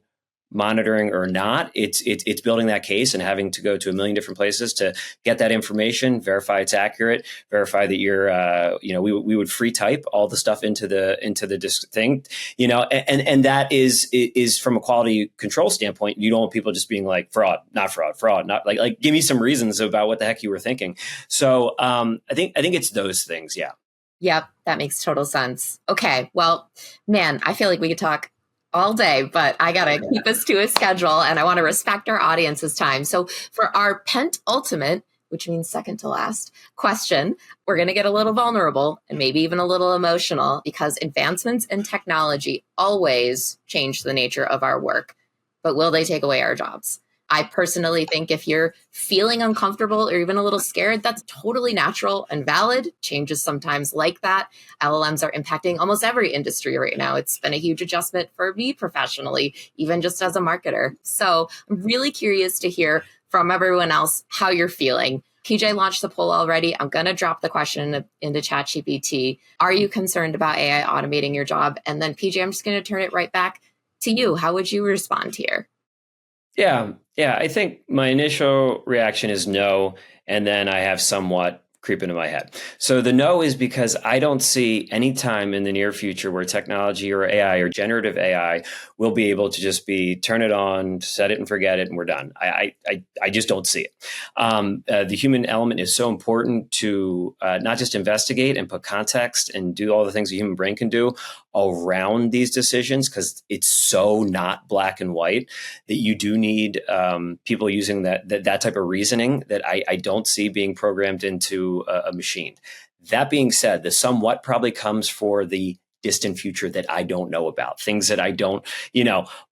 S3: monitoring or not, it's building that case and having to go to a million different places to get that information, verify it's accurate, verify that you're, we would free type all the stuff into the disk thing, and that is from a quality control standpoint. You don't want people just being like fraud, not like give me some reasons about what the heck you were thinking. So I think it's those things. Yeah.
S4: Yep. That makes total sense. Okay. Well, man, I feel like we could talk all day, but I got to keep us to a schedule and I want to respect our audience's time. So for our penultimate which means second to last, question. We're going to get a little vulnerable and maybe even a little emotional because advancements in technology always change the nature of our work. But will they take away our jobs? I personally think if you're feeling uncomfortable or even a little scared, that's totally natural and valid. Changes sometimes like that. LLMs are impacting almost every industry right now. It's been a huge adjustment for me professionally, even just as a marketer. So I'm really curious to hear from everyone else how you're feeling. PJ launched the poll already. I'm going to drop the question into ChatGPT. Are you concerned about AI automating your job? And then PJ, I'm just going to turn it right back to you. How would you respond here?
S3: Yeah. I think my initial reaction is no. And then I have somewhat creep into my head. So the no is because I don't see any time in the near future where technology or AI or generative AI will be able to just be turn it on, set it and forget it, and we're done. I just don't see it. The human element is so important to not just investigate and put context and do all the things the human brain can do around these decisions, because it's so not black and white that you do need people using that type of reasoning that I don't see being programmed into a machine. That being said, the somewhat probably comes for the distant future that I don't know about, things that I don't,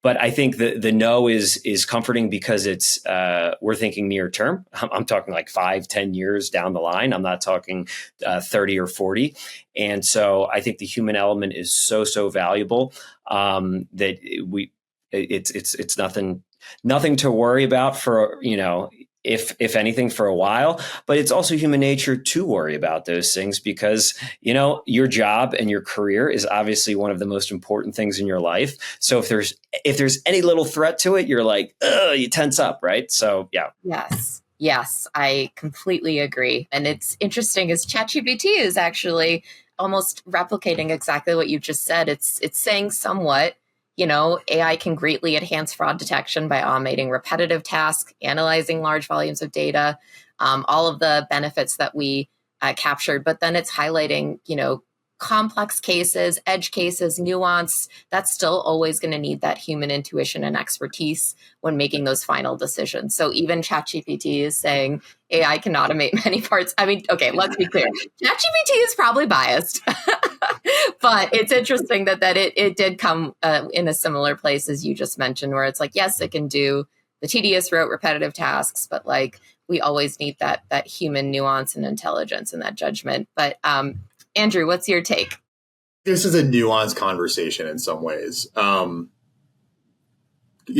S3: but I think the no is comforting because it's we're thinking near term. I'm talking like 5-10 years down the line. I'm not talking 30 or 40. And so I think the human element is so valuable that it's nothing to worry about for, if anything, for a while. But it's also human nature to worry about those things because, your job and your career is obviously one of the most important things in your life. So if there's any little threat to it, you're like, you tense up, right? So, yeah.
S4: Yes, I completely agree. And it's interesting as ChatGPT is actually almost replicating exactly what you just said. It's saying somewhat, AI can greatly enhance fraud detection by automating repetitive tasks, analyzing large volumes of data, all of the benefits that we captured. But then it's highlighting, complex cases, edge cases, nuance. That's still always going to need that human intuition and expertise when making those final decisions. So even ChatGPT is saying AI can automate many parts. I mean, okay, let's be clear. ChatGPT is probably biased. But it's interesting that it did come in a similar place as you just mentioned, where it's like, yes, it can do the tedious, rote, repetitive tasks, but like we always need that human nuance and intelligence and that judgment. But Andrew, what's your take?
S1: This is a nuanced conversation in some ways. You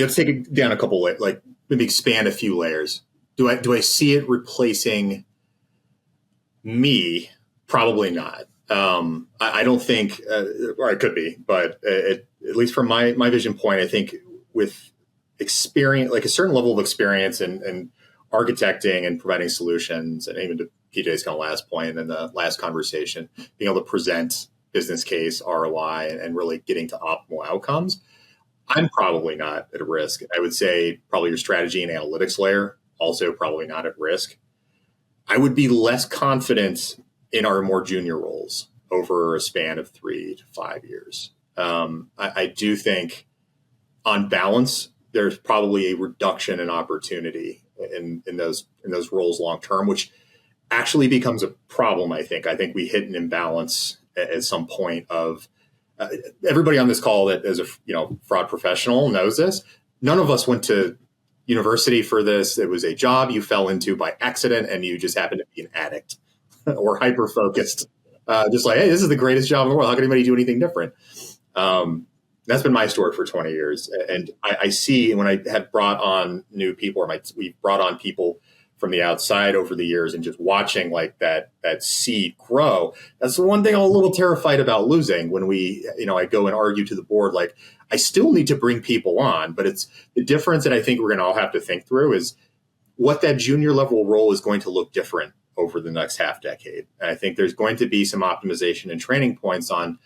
S1: have to take it down a couple, like maybe expand a few layers. Do I see it replacing me? Probably not. I don't think, or it could be, but at least from my vision point, I think with experience, like a certain level of experience and architecting and providing solutions, and even to PJ's kind of last point in the last conversation, being able to present business case, ROI, and really getting to optimal outcomes, I'm probably not at risk. I would say probably your strategy and analytics layer, also probably not at risk. I would be less confident in our more junior roles over a span of 3 to 5 years. I do think on balance, there's probably a reduction in opportunity in those roles long term, which actually becomes a problem. I think we hit an imbalance at some point of everybody on this call that is a fraud professional knows this. None of us went to university for this. It was a job you fell into by accident, and you just happened to be an addict or hyper focused. Just like, hey, this is the greatest job in the world. How can anybody do anything different? That's been my story for 20 years. And I see when I have brought on new people, or we've brought on people from the outside over the years, and just watching like that seed grow. That's the one thing I'm a little terrified about losing when I go and argue to the board. Like, I still need to bring people on, but it's the difference that I think we're going to all have to think through is what that junior level role is going to look different over the next half decade. And I think there's going to be some optimization and training points on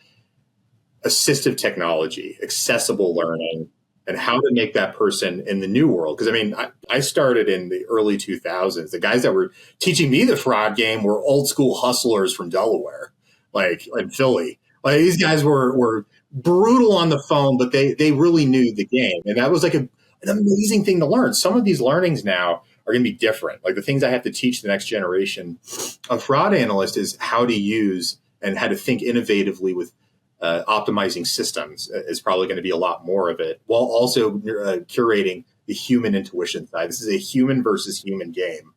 S1: assistive technology, accessible learning, and how to make that person in the new world. Because I started in the early 2000s. The guys that were teaching me the fraud game were old school hustlers from Delaware, like in Philly. Like, these guys were brutal on the phone, but they really knew the game. And that was like an amazing thing to learn. Some of these learnings now going to be different. Like the things I have to teach the next generation of fraud analyst is how to use and how to think innovatively with optimizing systems is probably going to be a lot more of it, while also curating the human intuition side. This is a human versus human game,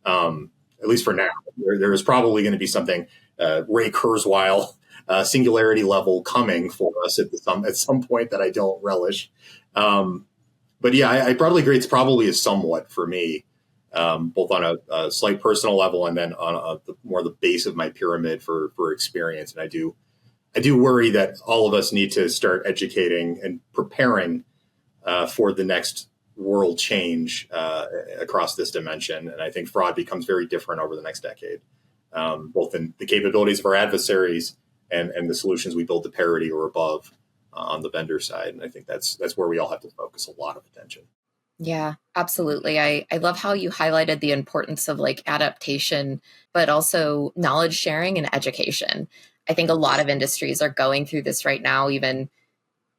S1: at least for now. There is probably going to be something Ray Kurzweil singularity level coming for us at some point that I don't relish. But yeah, I probably agree. It's probably a somewhat for me, both on a slight personal level and then on more the base of my pyramid for experience. And I do worry that all of us need to start educating and preparing for the next world change across this dimension. And I think fraud becomes very different over the next decade, both in the capabilities of our adversaries and the solutions we build to parity or above on the vendor side. And I think that's where we all have to focus a lot of attention.
S4: Yeah, absolutely. I love how you highlighted the importance of like adaptation, but also knowledge sharing and education. I think a lot of industries are going through this right now, even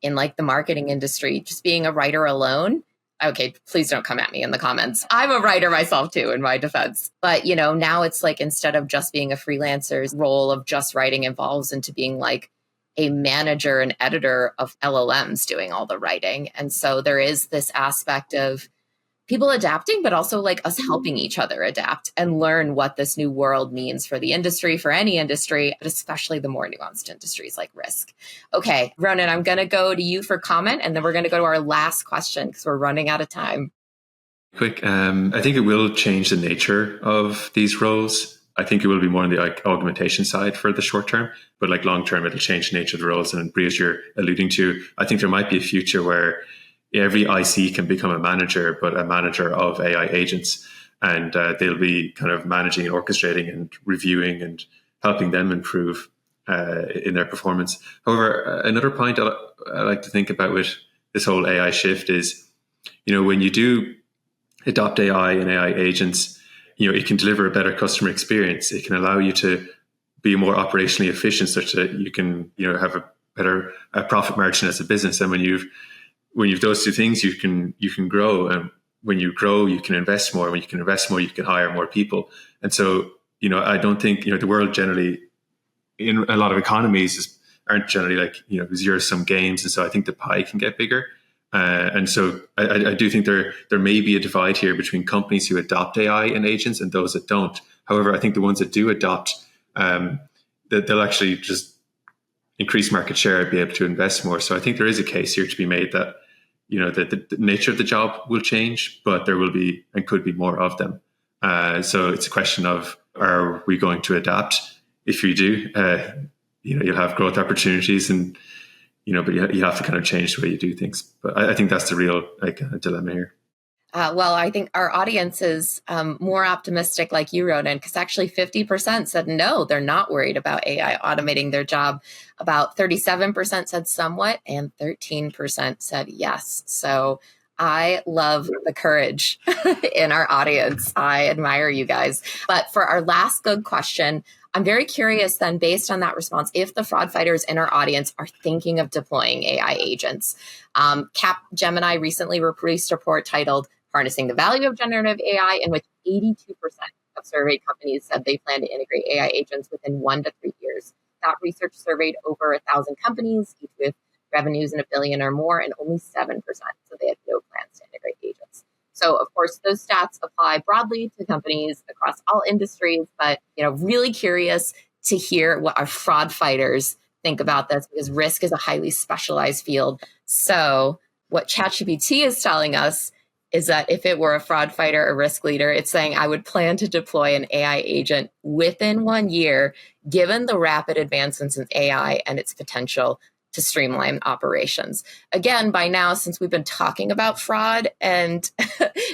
S4: in like the marketing industry, just being a writer alone. Okay, please don't come at me in the comments. I'm a writer myself too, in my defense. But, now it's like instead of just being a freelancer's role of just writing evolves into being like a manager and editor of LLMs doing all the writing. And so there is this aspect of people adapting, but also like us helping each other adapt and learn what this new world means for the industry, for any industry, but especially the more nuanced industries like risk. Okay, Ronan, I'm going to go to you for comment, and then we're going to go to our last question because we're running out of time.
S2: Quick, I think it will change the nature of these roles. I think it will be more on the augmentation side for the short term, but like long term, it'll change the nature of the roles. And Brie, as you're alluding to, I think there might be a future where every IC can become a manager, but a manager of AI agents. And they'll be kind of managing and orchestrating and reviewing and helping them improve in their performance. However, another point I like to think about with this whole AI shift is, when you do adopt AI and AI agents, it can deliver a better customer experience. It can allow you to be more operationally efficient such that you can, have a better profit margin as a business. And when you've those two things, you can grow. And when you grow, you can invest more. When you can invest more, you can hire more people. And so, I don't think, the world generally in a lot of economies aren't generally like, zero sum games. And so I think the pie can get bigger. And so I do think there may be a divide here between companies who adopt AI and agents and those that don't. However, I think the ones that do adopt, they'll actually just increase market share and be able to invest more. So I think there is a case here to be made that, that the nature of the job will change, but there will be and could be more of them. So it's a question of, are we going to adapt? If we do, you'll have growth opportunities and, but you have to kind of change the way you do things. But I think that's the real dilemma here.
S4: Well, I think our audience is more optimistic like you, Ronan, because actually 50% said no, they're not worried about AI automating their job. About 37% said somewhat, and 13% said yes. So I love the courage in our audience. I admire you guys. But for our last good question, I'm very curious then, based on that response, if the fraud fighters in our audience are thinking of deploying AI agents. Capgemini recently released a report titled Harnessing the Value of Generative AI, in which 82% of surveyed companies said they plan to integrate AI agents within 1 to 3 years. That research surveyed over 1,000 companies, each with revenues in $1 billion or more, and only 7%. So they had no plans to integrate agents. So, of course, those stats apply broadly to companies across all industries, but, really curious to hear what our fraud fighters think about this, because risk is a highly specialized field. So what ChatGPT is telling us is that if it were a fraud fighter or risk leader, it's saying I would plan to deploy an AI agent within 1 year, given the rapid advancements in AI and its potential to streamline operations. Again, by now, since we've been talking about fraud and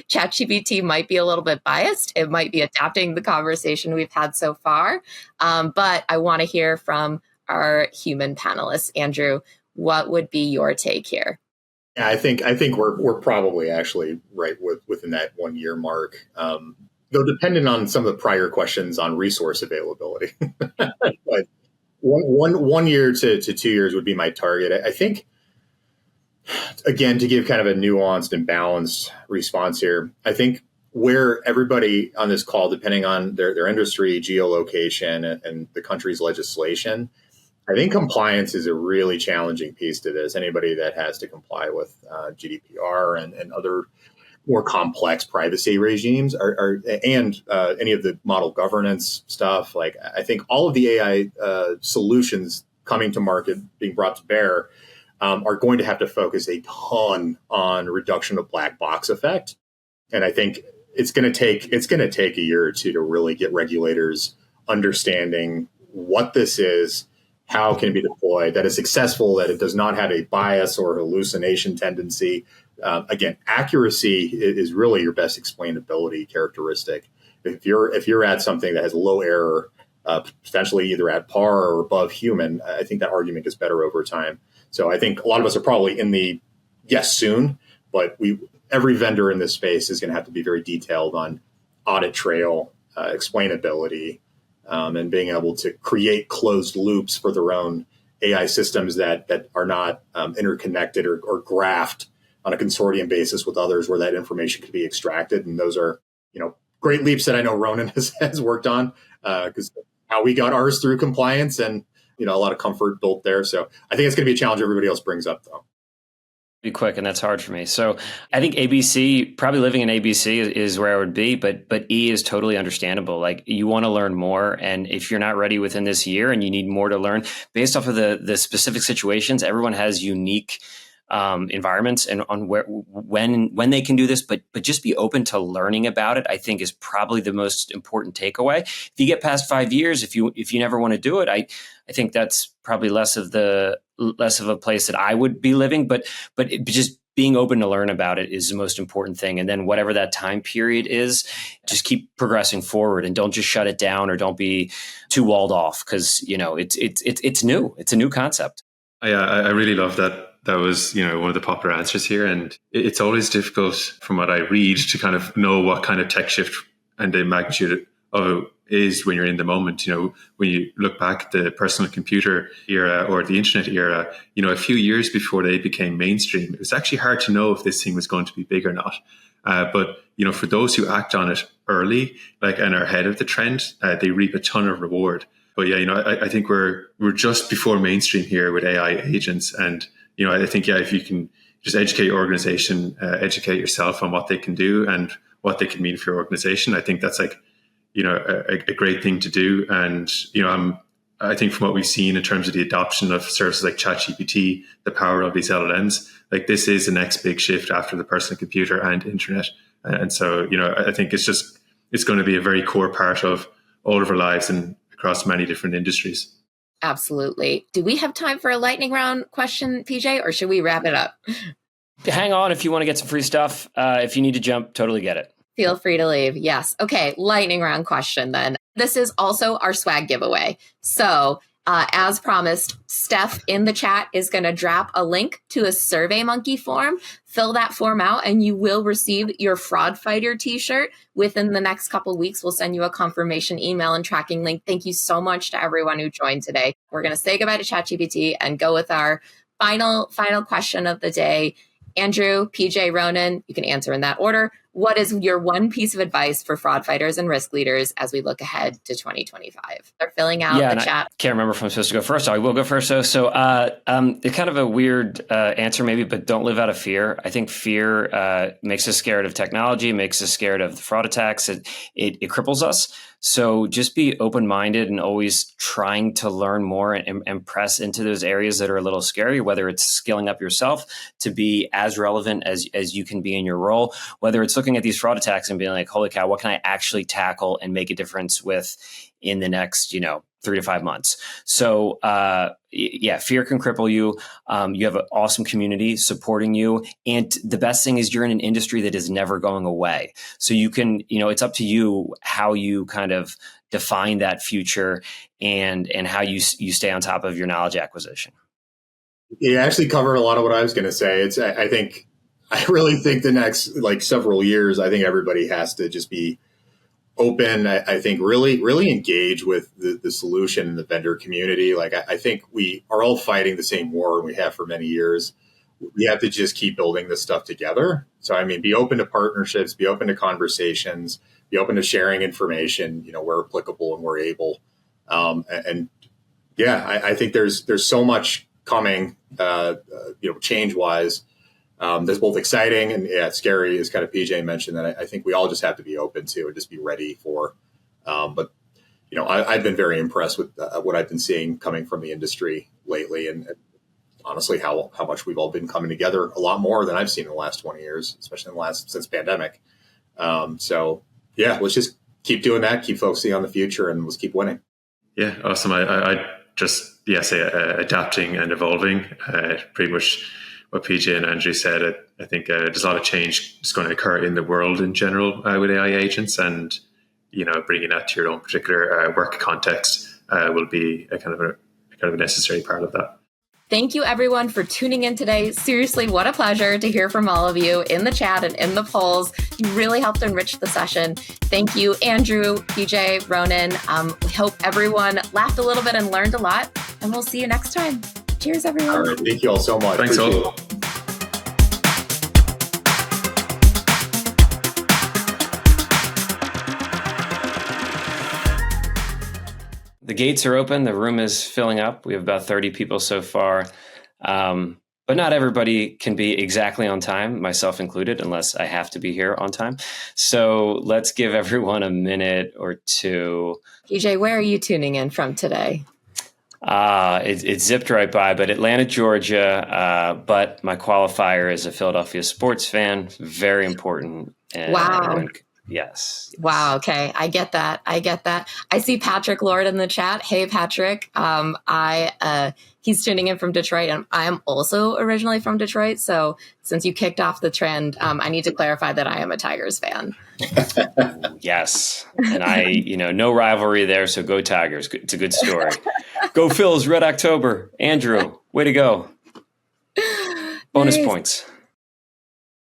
S4: ChatGPT might be a little bit biased, it might be adapting the conversation we've had so far. But I want to hear from our human panelists. Andrew, what would be your take here?
S1: Yeah, I think we're probably actually right within that 1 year mark, though dependent on some of the prior questions on resource availability. But one year to 2 years would be my target. I think, again, to give kind of a nuanced and balanced response here, I think where everybody on this call, depending on their industry, geolocation, and the country's legislation, I think compliance is a really challenging piece to this. Anybody that has to comply with GDPR and other more complex privacy regimes and any of the model governance stuff. Like, I think all of the AI solutions coming to market, being brought to bear, are going to have to focus a ton on reduction of black box effect. And I think it's going to take a year or two to really get regulators understanding what this is, how it can be deployed, that it's successful, that it does not have a bias or hallucination tendency. Again, accuracy is really your best explainability characteristic. If you're at something that has low error, potentially either at par or above human, I think that argument gets better over time. So I think a lot of us are probably in the yes soon, but every vendor in this space is going to have to be very detailed on audit trail, explainability, and being able to create closed loops for their own AI systems that are not interconnected or graphed on a consortium basis with others, where that information could be extracted. And those are, great leaps that I know Ronan has worked on, because how we got ours through compliance, and a lot of comfort built there. So I think it's going to be a challenge everybody else brings up, though.
S3: Be quick, and that's hard for me. So I think ABC, probably living in ABC is where I would be, but E is totally understandable. Like, you want to learn more, and if you're not ready within this year and you need more to learn based off of the specific situations, everyone has unique environments and on when they can do this, but just be open to learning about it, I think, is probably the most important takeaway. If you get past 5 years, if you never want to do it, I think that's probably less of a place that I would be living, but just being open to learn about it is the most important thing. And then whatever that time period is, just keep progressing forward, and don't just shut it down or don't be too walled off, because it's new. It's a new concept.
S2: I really love that. That was, one of the popular answers here. And it's always difficult, from what I read, to kind of know what kind of tech shift and the magnitude of it is when you're in the moment. When you look back at the personal computer era or the internet era, a few years before they became mainstream, it was actually hard to know if this thing was going to be big or not. But for those who act on it early, and are ahead of the trend, they reap a ton of reward. But I think we're just before mainstream here with AI agents. And I think, if you can just educate your organization, educate yourself on what they can do and what they can mean for your organization, I think that's a great thing to do. And, I think from what we've seen in terms of the adoption of services like ChatGPT, the power of these LLMs, this is the next big shift after the personal computer and internet. And so, I think it's going to be a very core part of all of our lives and across many different industries.
S4: Absolutely. Do we have time for a lightning round question, PJ, or should we wrap it up?
S3: Hang on if you want to get some free stuff. If you need to jump, totally get it.
S4: Feel free to leave. Yes. Okay. Lightning round question then. This is also our swag giveaway. So as promised, Steph in the chat is going to drop a link to a SurveyMonkey form. Fill that form out and you will receive your Fraud Fighter t-shirt within the next couple of weeks. We'll send you a confirmation email and tracking link. Thank you so much to everyone who joined today. We're going to say goodbye to ChatGPT and go with our final question of the day. Andrew, PJ, Ronan, you can answer in that order. What is your one piece of advice for fraud fighters and risk leaders as we look ahead to 2025? They're filling out the chat.
S3: I can't remember if I'm supposed to go first. So I will go first. So it's kind of a weird answer maybe, but don't live out of fear. I think fear makes us scared of technology, makes us scared of the fraud attacks. It cripples us. So just be open-minded and always trying to learn more and press into those areas that are a little scary, whether it's skilling up yourself to be as relevant as you can be in your role, whether it's looking at these fraud attacks and being like, holy cow, what can I actually tackle and make a difference with in the next, 3 to 5 months. So fear can cripple you. You have an awesome community supporting you. And the best thing is you're in an industry that is never going away. So you can, it's up to you how you kind of define that future and how you stay on top of your knowledge acquisition.
S1: You actually covered a lot of what I was going to say. I really think the next several years, I think everybody has to just be open. I think really engage with the solution and the vendor community. I think we are all fighting the same war, and we have for many years. we have to just keep building this stuff together. So, I mean, be open to partnerships, be open to conversations, be open to sharing information, where applicable and where able. And yeah, I think there's so much coming, change wise. That's both exciting and scary, as kind of PJ mentioned, that I think we all just have to be open to and just be ready for. But I've been very impressed with what I've been seeing coming from the industry lately, and honestly, how much we've all been coming together a lot more than I've seen in the last 20 years, especially since pandemic. So yeah, let's just keep doing that, keep focusing on the future, and let's keep winning.
S2: Yeah, awesome. I just say adapting and evolving. Pretty much what PJ and Andrew said. I think there's a lot of change that's going to occur in the world in general with AI agents, and bringing that to your own particular work context will be a kind of a necessary part of that.
S4: Thank you, everyone, for tuning in today. Seriously, what a pleasure to hear from all of you in the chat and in the polls. You really helped enrich the session. Thank you, Andrew, PJ, Ronan. We hope everyone laughed a little bit and learned a lot, and we'll see you next time. Cheers, everyone.
S1: All right. Thank you all so much.
S2: Thanks all.
S3: The gates are open. The room is filling up. We have about 30 people so far. But not everybody can be exactly on time, myself included, unless I have to be here on time. So let's give everyone a minute or two.
S4: PJ, where are you tuning in from today?
S3: It zipped right by, but Atlanta, Georgia. But my qualifier is a Philadelphia sports fan. Very important. And
S4: wow.
S3: Yes.
S4: Wow. Okay. I get that. I see Patrick Lord in the chat. Hey, Patrick. He's tuning in from Detroit, and I am also originally from Detroit. So since you kicked off the trend, I need to clarify that I am a Tigers fan.
S3: Yes. And no rivalry there. So go Tigers. It's a good story. Go Phils, Red October. Andrew, way to go. Bonus points.